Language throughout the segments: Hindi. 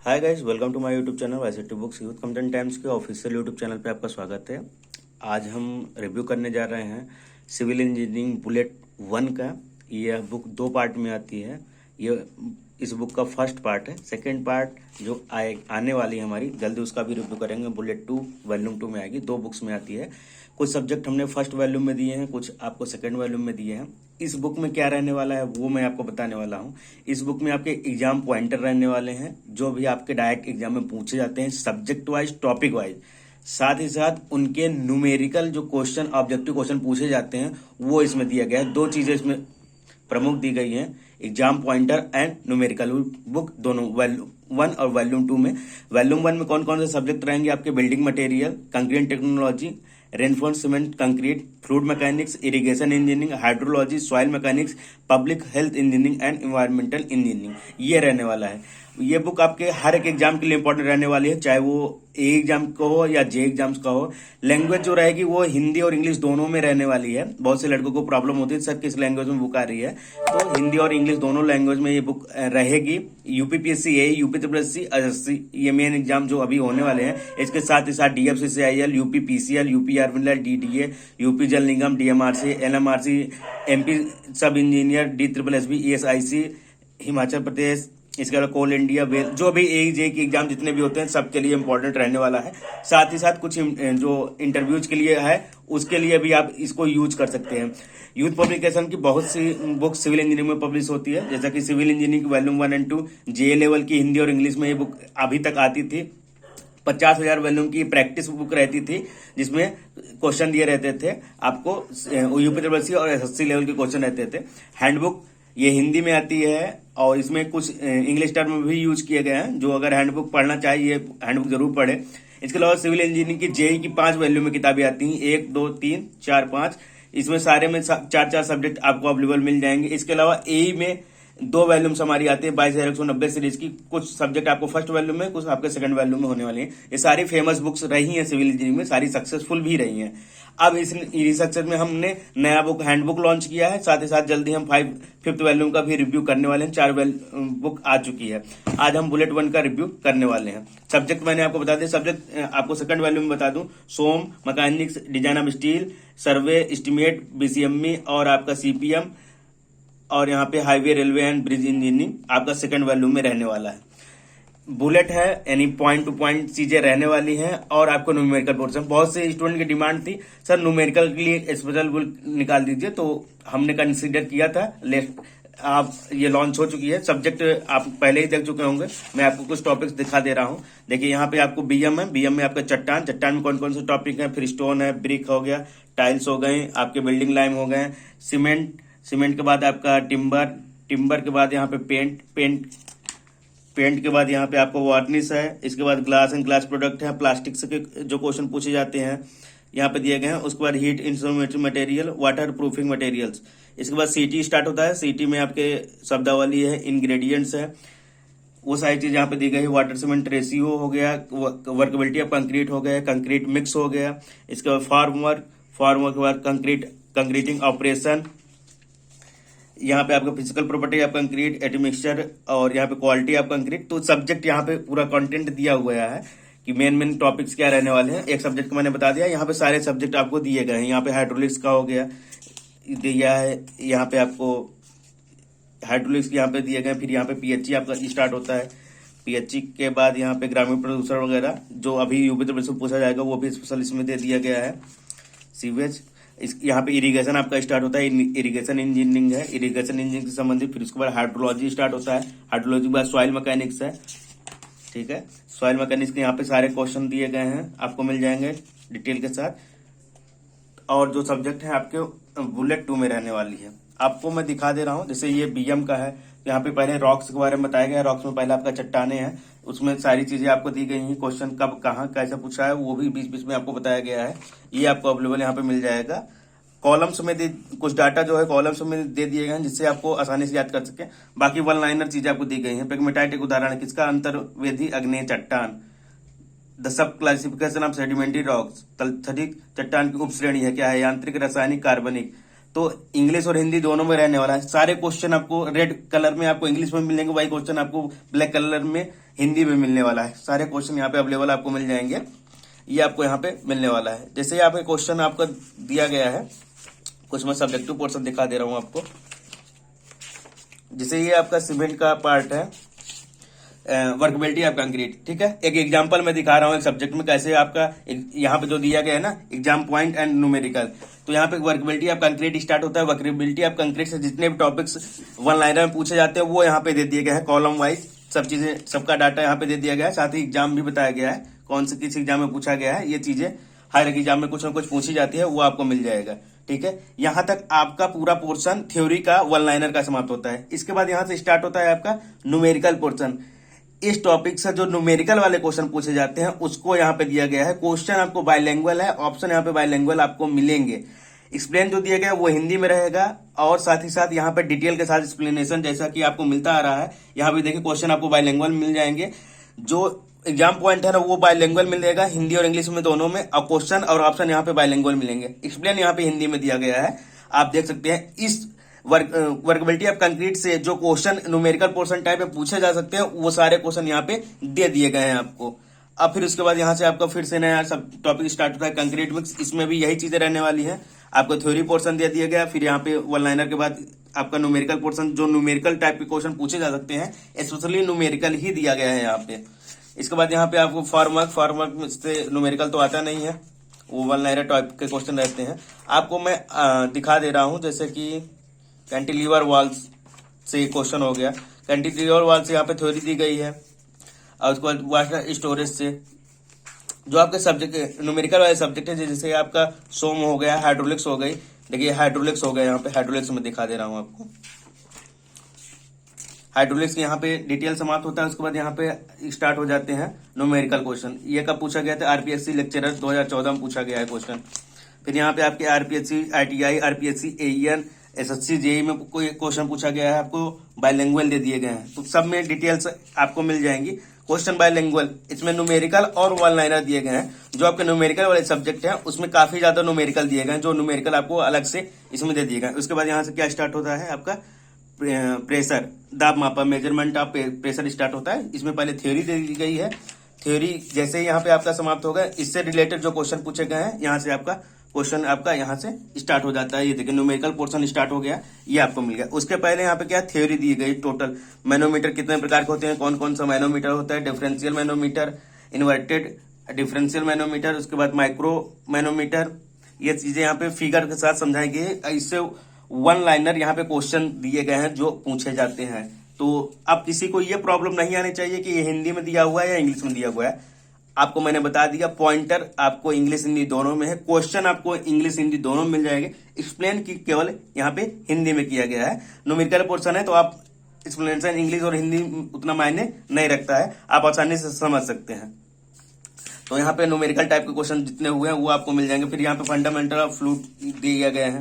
Hi guys, welcome to my YouTube channel YCT books youth content times के ऑफिशियल यूट्यूब चैनल पे आपका स्वागत है। आज हम रिव्यू करने जा रहे हैं सिविल इंजीनियरिंग बुलेट 1 का। ये बुक 2 पार्ट में आती है। ये इस बुक का फर्स्ट पार्ट है। सेकंड पार्ट जो आने वाली है हमारी जल्दी, उसका भी रिव्यू करेंगे। बुलेट 2 वॉल्यूम 2 में आएगी। 2 बुक्स में आती है। कुछ सब्जेक्ट हमने फर्स्ट वॉल्यूम में दिए हैं, कुछ आपको सेकंड वॉल्यूम में दिए हैं। इस बुक में क्या रहने वाला है वो मैं आपको बताने वाला हूँ। इस बुक में आपके एग्जाम पॉइंटर रहने वाले हैं, जो भी आपके डायरेक्ट एग्जाम में पूछे जाते हैं सब्जेक्ट वाइज, टॉपिक वाइज। साथ ही साथ उनके न्यूमेरिकल जो क्वेश्चन, ऑब्जेक्टिव क्वेश्चन पूछे जाते हैं, वो इसमें दिया गया है। 2 चीजें इसमें प्रमुख दी गई हैं, exam pointer and numerical book, दोनों वॉल्यूम 1 और वॉल्यूम 2 में। वॉल्यूम 1 में कौन कौन से सब्जेक्ट रहेंगे आपके? Building material, concrete technology, reinforce cement concrete, fluid mechanics, irrigation engineering, hydrology, soil mechanics, public health engineering and environmental engineering, ये रहने वाला है। ये बुक आपके हर एक एग्जाम के लिए इंपॉर्टेंट रहने वाली है, चाहे वो ए एग्जाम का हो या जे एग्जाम्स का हो। लैंग्वेज जो रहेगी वो हिंदी और इंग्लिश दोनों में रहने वाली है। बहुत से लड़कों को प्रॉब्लम होती है सर किस लैंग्वेज में बुक आ रही है, तो हिंदी और इंग्लिश दोनों लैंग्वेज में ये बुक रहेगी। यूपीपीएससी, ए यूपीपीएससी, एसएससी, ये मेन एग्जाम जो अभी होने वाले हैं। इसके साथ ही साथ DFCCIL, UP PCL, UP RL, DDA, UP जल निगम, डीएमआरसी, एलएमआरसी, एमपी सब engineer, DSSB, ESIC, Himachal Pradesh, इसके अलावा कोल इंडिया, जो भी ए जे की एग्जाम जितने भी होते हैं सबके लिए इंपॉर्टेंट रहने वाला है। साथ ही साथ कुछ जो इंटरव्यूज के लिए है उसके लिए भी आप इसको यूज कर सकते हैं। यूथ पब्लिकेशन की बहुत सी बुक सिविल इंजीनियरिंग में पब्लिश होती है, जैसा कि civil engineering volume 1 and 2 JE level की हिंदी और इंग्लिश में ये बुक अभी तक आती थी। 50,000 वॉल्यूम की प्रैक्टिस बुक रहती थी, जिसमें क्वेश्चन दिए रहते थे आपको, यूपीपीएससी और एसएससी लेवल के क्वेश्चन रहते थे। हैंडबुक ये हिंदी में आती है और इसमें कुछ इंग्लिश टर्म भी यूज किए गए हैं। जो अगर हैंडबुक पढ़ना चाहिए हैंडबुक जरूर पढ़े। इसके अलावा सिविल इंजीनियरिंग की जेई की 5 वॉल्यूम में किताबें आती हैं, 1, 2, 3, 4, 5। इसमें सारे में 4-4 सब्जेक्ट आपको अवेलेबल मिल जाएंगे। इसके अलावा एई में 2 वॉल्यूम्स हमारी आती है 22,190 सीरीज की। कुछ सब्जेक्ट आपको फर्स्ट वॉल्यूम में, कुछ आपके सेकंड वॉल्यूम में होने वाली हैं। ये सारी फेमस बुक्स रही हैं सिविल इंजीनियरिंग में, सारी सक्सेसफुल भी रही हैं। अब इस सक्सेस में हमने नया बुक हैंडबुक लॉन्च किया है। साथ ही साथ जल्दी हम 5th वॉल्यूम का भी रिव्यू करने वाले हैं। 4 बुक आ चुकी है। आज हम बुलेट 1 का रिव्यू करने वाले हैं। सब्जेक्ट मैंने आपको बता दिया। सब्जेक्ट आपको सेकंड वॉल्यूम में बता दूं, SOM, mechanics, design of steel, survey, estimate, BCME और आपका सीपीएम, और यहाँ पे highway, railway and bridge engineering आपका सेकंड वॉल्यूम में रहने वाला है। बुलेट है यानी पॉइंट टू पॉइंट चीजें रहने वाली हैं। और आपको न्यूमेरिकल पोर्शन, बहुत से स्टूडेंट की डिमांड थी सर न्यूमेरिकल के लिए स्पेशल बुक निकाल दीजिए, तो हमने कंसिडर किया था। आप ये लॉन्च हो चुकी है। सब्जेक्ट आप पहले ही देख चुके होंगे। मैं आपको कुछ टॉपिक्स दिखा दे रहा हूँ। देखिए यहाँ पे आपको बीएम है। बीएम में आपका चट्टान में कौन कौन से टॉपिक है? फिर स्टोन है, ब्रिक हो गया, टाइल्स हो गए, आपके बिल्डिंग लाइन हो गए, सीमेंट के बाद आपका टिम्बर के बाद यहाँ पे पेंट के बाद यहाँ पे आपको वार्निश है। इसके बाद ग्लास एंड ग्लास प्रोडक्ट है। प्लास्टिक से जो क्वेश्चन पूछे जाते हैं यहाँ पे दिए गए हैं। उसके बाद heat insulating material, water proofing materials. इसके बाद सीटी स्टार्ट होता है। सीटी में आपके शब्दावली है, इंग्रेडिएंट्स है, वो सारी चीज यहाँ पे दी गई है। वाटर सीमेंट रेशियो हो गया, वर्कबिलिटी ऑफ कंक्रीट हो गया, कंक्रीट मिक्स हो गया। इसके बाद फार्म के बाद कंक्रीटिंग ऑपरेशन, यहाँ पे आपका physical property of concrete, admixture, और यहाँ पे क्वालिटी ऑफ कंक्रीट। तो सब्जेक्ट यहाँ पे पूरा कंटेंट दिया हुआ है कि मेन टॉपिक्स क्या रहने वाले हैं। एक सब्जेक्ट को मैंने बता दिया। यहाँ पे सारे सब्जेक्ट आपको दिए गए हैं। यहाँ पे हाइड्रोलिक्स का हो गया दिया है, यहाँ पे आपको हाइड्रोलिक्स यहाँ पे दिए गए। फिर यहाँ पे पीएचई आपका स्टार्ट होता है। पीएचई के बाद यहाँ पे ग्रामीण प्रदूषण वगैरह जो अभी यूपी से पूछा जाएगा वो भी स्पेशल इसमें दे दिया गया है। सीवेज, यहाँ पे इरिगेशन आपका स्टार्ट होता है। इरिगेशन इंजीनियरिंग है, इरिगेशन इंजीनियरिंग से संबंधित। फिर उसके बाद हाइड्रोलॉजी स्टार्ट होता है। हाइड्रोलॉजी के बाद सॉइल मैकेनिक्स है। ठीक है, सॉइल मैकेनिक्स के यहाँ पे सारे क्वेश्चन दिए गए हैं, आपको मिल जाएंगे डिटेल के साथ। और जो सब्जेक्ट है आपके बुलेट 2 में रहने वाली है, आपको मैं दिखा दे रहा हूँ। जैसे ये बीएम का है, यहाँ पे पहले रॉक्स के बारे में बताया गया है। रॉक्स में पहले आपका चट्टाने हैं, उसमें सारी चीजें आपको दी गई हैं। क्वेश्चन कब, कहाँ, कैसे पूछा है वो भी बीच बीच में आपको बताया गया है। ये आपको अवेलेबल यहाँ पे मिल जाएगा। कॉलम्स में कुछ डाटा जो है कॉलम्स में दे दिए गए हैं, जिससे आपको आसानी से याद कर सके। बाकी वन लाइनर चीजें आपको दी गई हैं। पेगमेटाइट एक उदाहरण है, किसका? अंतर्वेदी अग्नेय चट्टान। The sub classification of sedimentary rocks, तलछटिक चट्टान की उप श्रेणी है, क्या है? यांत्रिक, रासायनिक, कार्बनिक। तो इंग्लिश और हिंदी दोनों में रहने वाला है। सारे क्वेश्चन आपको रेड कलर में आपको इंग्लिश में मिलेंगे, वही क्वेश्चन आपको ब्लैक कलर में हिंदी में मिलने वाला है। सारे क्वेश्चन यहाँ पे अवेलेबल आपको मिल जाएंगे, ये आपको यहाँ पे मिलने वाला है। जैसे यहाँ पे क्वेश्चन आपका दिया गया है, कुछ मैं सब्जेक्टिव पोर्शन दिखा दे रहा हूँ आपको। जैसे ये आपका सीमेंट का पार्ट है, वर्कबिलिटी ऑफ कंक्रीट, ठीक है। एक एग्जांपल मैं दिखा रहा हूँ एक सब्जेक्ट में कैसे आपका यहाँ पे जो दिया गया है ना, एग्जाम पॉइंट एंड न्यूमेरिकल। तो यहाँ पे वर्कबिलिटी ऑफ कंक्रीट स्टार्ट होता है। वर्कबिलिटी ऑफ कंक्रीट से जितने भी टॉपिक्स वन लाइनर में पूछे जाते हैं वो यहाँ पे दे दिए गए हैं, कॉलम वाइज सब चीजें, सबका डाटा यहाँ पे दे दिया गया है। साथ ही एग्जाम भी बताया गया है कौन से किस एग्जाम में पूछा गया है। ये चीजें हर एक एग्जाम में कुछ ना कुछ पूछी जाती है, वो आपको मिल जाएगा, ठीक है। यहाँ तक आपका पूरा पोर्शन थ्योरी का वन लाइनर का समाप्त होता है। इसके बाद यहाँ से स्टार्ट होता है आपका न्यूमेरिकल पोर्शन। इस टॉपिक से जो न्यूमेरिकल वाले क्वेश्चन पूछे जाते हैं उसको यहाँ पे दिया गया है। क्वेश्चन आपको बाइलैंग्वेज है, ऑप्शन यहाँ पे बाइलैंग्वेज आपको मिलेंगे। एक्सप्लेन जो दिया गया है वो हिंदी में रहेगा, और साथ ही साथ यहाँ पे डिटेल के साथ एक्सप्लेनेशन जैसा कि आपको मिलता आ रहा है। यहाँ पे देखिए क्वेश्चन आपको बाइलैंग्वेज मिल जाएंगे। जो एग्जाम पॉइंट है ना वो बाइलैंग्वेज मिलेगा, हिंदी और इंग्लिश में दोनों में, और क्वेश्चन और ऑप्शन यहाँ पे बाइलैंग्वेज मिलेंगे। एक्सप्लेन यहाँ पे हिंदी में दिया गया है, आप देख सकते हैं। इस वर्कबिलिटी ऑफ कंक्रीट से जो क्वेश्चन न्यूमेरिकल पोर्शन टाइप में पूछे जा सकते हैं वो सारे क्वेश्चन यहाँ पे दे दिए गए हैं आपको। अब फिर उसके बाद यहाँ से आपका फिर से नया सब टॉपिक स्टार्ट होता है, कंक्रीट मिक्स। इसमें भी यही चीजें रहने वाली है। आपको थ्योरी पोर्शन दे दिया गया, फिर यहाँ पे वन लाइनर के बाद आपका न्यूमेरिकल पोर्शन, जो न्यूमेरिकल टाइप के क्वेश्चन पूछे जा सकते हैं, स्पेशली न्यूमेरिकल ही दिया गया है यहाँ पे। इसके बाद यहाँ पे आपको फॉर्मवर्क से न्यूमेरिकल तो आता नहीं है, वो वन लाइनर टाइप के क्वेश्चन रहते हैं। आपको मैं दिखा दे रहा हूँ, जैसे कि कैंटिलीवर वॉल्स से क्वेश्चन हो गया। कैंटिलीवर वॉल से यहाँ पे थ्योरी दी गई है, और उसके बाद वाटर स्टोरेज से जो आपके सब्जेक्ट न्यूमेरिकल वाले सब्जेक्ट है, जैसे आपका सोम हो गया, हाइड्रोलिक्स हो गई। देखिए हाइड्रोलिक्स हो गया, यहाँ पे हाइड्रोलिक्स में दिखा दे रहा हूँ आपको। हाइड्रोलिक्स यहाँ पे डिटेल समाप्त होता है। उसके बाद यहाँ पे स्टार्ट हो जाते हैं न्यूमेरिकल क्वेश्चन। ये कब पूछा गया था? आरपीएससी लेक्चरर 2014 में पूछा गया है क्वेश्चन। फिर यहाँ पे आपके RPSC ITI, RPSC AEN, SSC JE में कोई क्वेश्चन पूछा गया है, आपको बाइलिंगुअल दे दिए गए हैं। तो सब में डिटेल्स आपको मिल जाएंगी। क्वेश्चन बाइलिंगुअल, इसमें न्यूमेरिकल और वन लाइनर दिए गए हैं। जो आपके न्यूमेरिकल वाले सब्जेक्ट है उसमें काफी ज्यादा न्यूमेरिकल दिए गए हैं, जो न्यूमेरिकल आपको अलग से इसमें दे दिए गए। उसके बाद यहाँ से क्या स्टार्ट होता है आपका प्रेशर, दाब मापा, मेजरमेंट ऑफ प्रेशर स्टार्ट होता है। इसमें पहले थ्योरी दे दी गई है। थ्योरी जैसे ही यहाँ पे आपका समाप्त होगा, इससे रिलेटेड जो क्वेश्चन पूछे गए हैं यहाँ से आपका क्वेश्चन आपका यहाँ से स्टार्ट हो जाता है। ये देखिए न्यूमेरिकल पोर्शन स्टार्ट हो गया, ये आपको मिल गया। उसके पहले यहाँ पे क्या थ्योरी दी गई, टोटल मैनोमीटर कितने प्रकार के होते हैं, कौन कौन सा मैनोमीटर होता है, differential manometer, inverted differential manometer, उसके बाद माइक्रो मैनोमीटर। ये चीजें यहाँ पे फिगर के साथ समझाई गई है। इससे वन लाइनर यहाँ पे क्वेश्चन दिए गए हैं जो पूछे जाते हैं। तो अब किसी को ये प्रॉब्लम नहीं आनी चाहिए कि ये हिंदी में दिया हुआ है या इंग्लिश में दिया हुआ है। आपको मैंने बता दिया, पॉइंटर आपको इंग्लिश हिंदी दोनों में है, क्वेश्चन आपको इंग्लिश हिंदी दोनों में मिल जाएंगे। एक्सप्लेन की केवल यहाँ पे हिंदी में किया गया है। न्यूमेरिकल पोर्शन है तो आप एक्सप्लेनेशन इंग्लिश और हिंदी उतना मायने नहीं रखता है, आप आसानी से समझ सकते हैं। तो यहाँ पे न्यूमेरिकल टाइप के क्वेश्चन जितने हुए हैं वो आपको मिल जाएंगे। फिर यहाँ पे फंडामेंटल ऑफ फ्लूइड दिया गया है।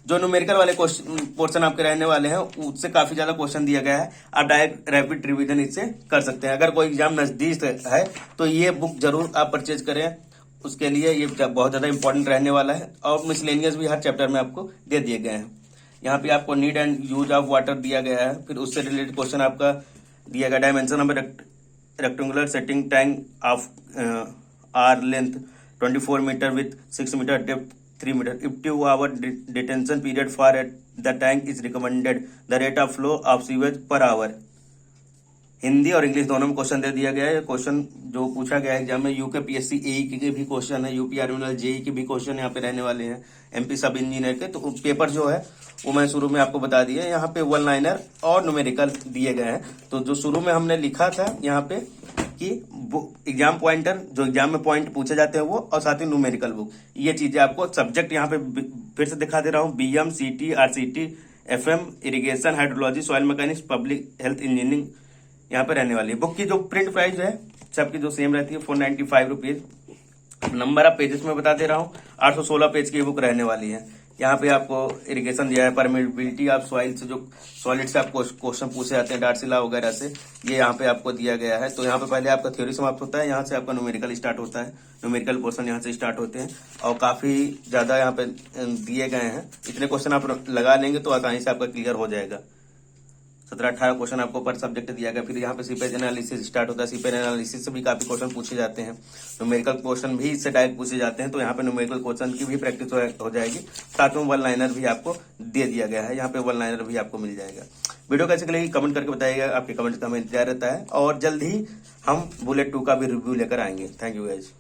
जो न्यूमेरिकल वाले पोर्शन आपके रहने वाले हैं उससे काफी ज्यादा क्वेश्चन दिया गया है। आप डायरेक्ट रैपिड रिवीजन इससे कर सकते हैं। अगर कोई एग्जाम नजदीक है तो ये बुक जरूर आप परचेज करें, उसके लिए ये बहुत ज्यादा इंपॉर्टेंट रहने वाला है। और मिसलेनियस भी हर चैप्टर में आपको दे दिए गए हैं। यहाँ पे आपको need and use of water दिया गया है। फिर उससे रिलेटेड क्वेश्चन आपका दिया गया, dimension of rectangular setting tank of are length 24 metre with 6 metre depth 3 metre. If 2 hour detention period for at the tank is recommended, the rate of flow of sewage per hour. Hindi और इंग्लिश दोनों में क्वेश्चन दे दिया गया है। क्वेश्चन जो पूछा गया है एग्जाम में, यूकेपीएससी एई के भी क्वेश्चन है, यूपी आर्मी जेई के भी क्वेश्चन यहाँ पे रहने वाले हैं, एमपी सब इंजीनियर के। तो पेपर जो है वो मैं शुरू में आपको बता दिया, यहाँ पे वन लाइनर और न्यूमेरिकल दिए गए हैं। तो जो शुरू में हमने लिखा था यहाँ पे कि एग्जाम पॉइंटर, जो एग्जाम में पॉइंट पूछे जाते हैं वो, और साथ ही न्यूमेरिकल बुक, ये चीजें आपको सब्जेक्ट यहाँ पे फिर से दिखा दे रहा हूँ। BM, CT, RCT, FM, irrigation, hydrology, soil mechanics, public health engineering यहाँ पे रहने वाली है। बुक की जो प्रिंट प्राइस है सबकी जो सेम रहती है 495 रुपीज। नंबर ऑफ पेजेस में बता दे रहा हूँ, 816 पेज की बुक रहने वाली है। यहाँ पे आपको इरिगेशन दिया है, परमिबिलिटी ऑफ सॉइल से जो सॉलिड से आपको क्वेश्चन पूछे जाते हैं डार्सिला वगैरह से, ये यहाँ पे आपको दिया गया है। तो यहाँ पे पहले आपका थ्योरी समाप्त होता है, यहाँ से आपका न्यूमेरिकल स्टार्ट होता है, न्यूमेरिकल पोर्शन यहाँ से स्टार्ट होते हैं और काफी ज्यादा यहाँ पे दिए गए हैं। इतने क्वेश्चन आप लगा लेंगे तो आसानी से आपका क्लियर हो जाएगा। 17-18 क्वेश्चन आपको पर सब्जेक्ट दिया गया। फिर यहाँ पे सीपेज एनालिसिस स्टार्ट होता है, सीपेज एनालिसिस से भी काफी क्वेश्चन पूछे जाते हैं, न्यूमेरिकल क्वेश्चन भी इससे डायरेक्ट पूछे जाते हैं। तो यहाँ पे न्यूमेरिकल क्वेश्चन की भी प्रैक्टिस हो जाएगी। साथ में वन लाइनर भी आपको दे दिया गया है, यहाँ पे वन लाइनर भी आपको मिल जाएगा। वीडियो कैसे लगी कमेंट करके बताइएगा, आपके कमेंट का हमें इंतजार रहता है और जल्द ही हम बुलेट 2 का भी रिव्यू लेकर आएंगे। Thank you guys.